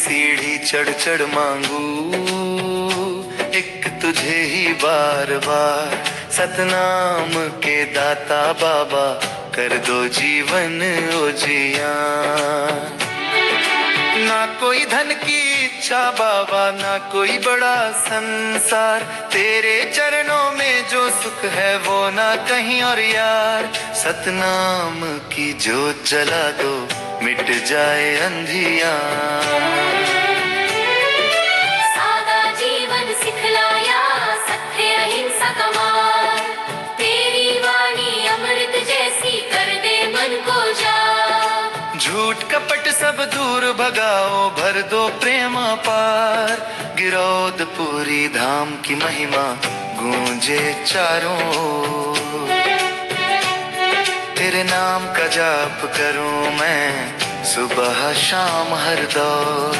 सीढ़ी चढ़ चढ़ मांगू एक तुझे ही बार बार। सतनाम के दाता बाबा कर दो जीवन उजियार। ना कोई धन की इच्छा बाबा, ना कोई बड़ा संसार, तेरे चरणों में जो सुख है वो ना कहीं और यार। सतनाम की जोत जला दो मिट जाए अंधियार। सादा जीवन सिखलाया सत्य अहिंसा का मार्ग, तेरी वाणी अमृत जैसी कर दे मन को जाग। झूठ कपट सब दूर भगाओ भर दो प्रेम पार। गिरौदपुरी धाम की महिमा गूंजे चारों ओर। तेरे नाम का जाप करूं मैं सुबह शाम हर दौर।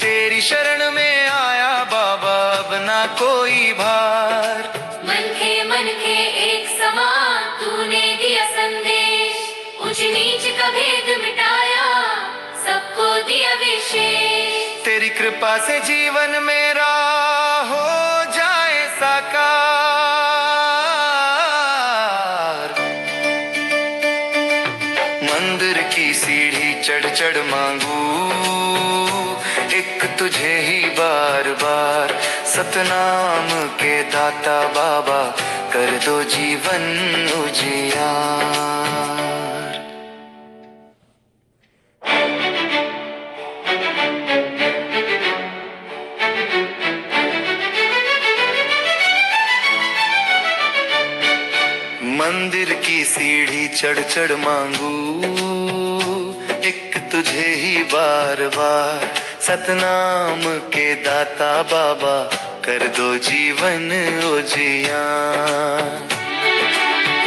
तेरी शरण में आया बाबा अब ना कोई भार। मन के एक समान तूने दिया संदेश, ऊंच नीच का भेद मिटाया सबको दिया विशेष। तेरी कृपा से जीवन मेरा हो जाए साकार। मंदिर की सीढ़ी चढ़ चढ़ मांगू एक तुझे ही बार बार। सतनाम के दाता बाबा कर दो जीवन उजियार। मंदिर की सीढ़ी चढ़ चढ़ मांगू एक तुझे ही बार बार। सतनाम के दाता बाबा कर दो जीवन उजियार।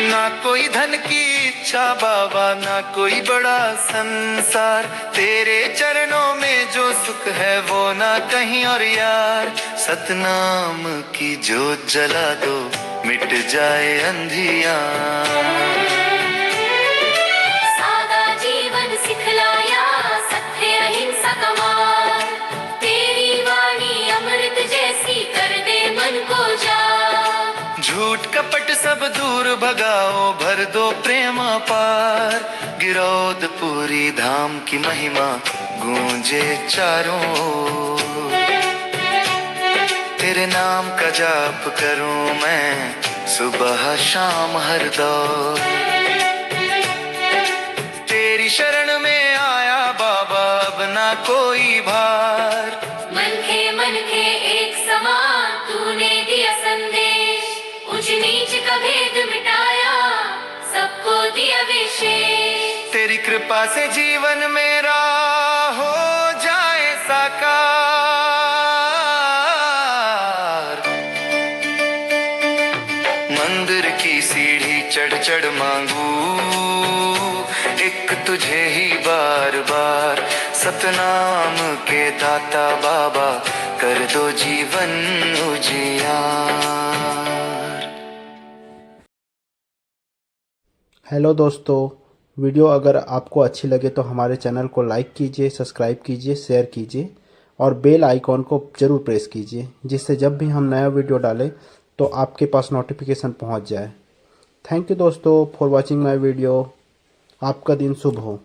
ना कोई धन की इच्छा बाबा, ना कोई बड़ा संसार, तेरे चरणों में जो सुख है वो ना कहीं और यार। सतनाम की जोत जला दो मिट जाए अंधियार। सादा जीवन सिखलाया सत्य अहिंसा का मार्ग, तेरी वाणी अमृत जैसी कर दे मन को जाग। झूठ कपट सब दूर भगाओ भर दो प्रेम पार। गिरौदपुरी धाम की महिमा गूंजे चारों ओर। तेरे नाम का जाप करूं मैं सुबह शाम हर दौर। तेरी शरण में आया बाबा अब ना कोई भार। मन के एक समान तूने दिया संदेश, ऊंच नीच का भेद मिटाया सबको दिया विशेष। तेरी कृपा से जीवन मेरा हो जाए साकार। मंदिर की सीढ़ी चढ़ चढ़ मांगू एक तुझे ही बार बार। सतनाम के दाता बाबा कर दो जीवन उजियार। हेलो दोस्तों, वीडियो अगर आपको अच्छी लगे तो हमारे चैनल को लाइक कीजिए, सब्सक्राइब कीजिए, शेयर कीजिए और बेल आइकॉन को ज़रूर प्रेस कीजिए, जिससे जब भी हम नया वीडियो डालें तो आपके पास नोटिफिकेशन पहुंच जाए। थैंक यू दोस्तों फॉर वॉचिंग माय वीडियो। आपका दिन शुभ हो।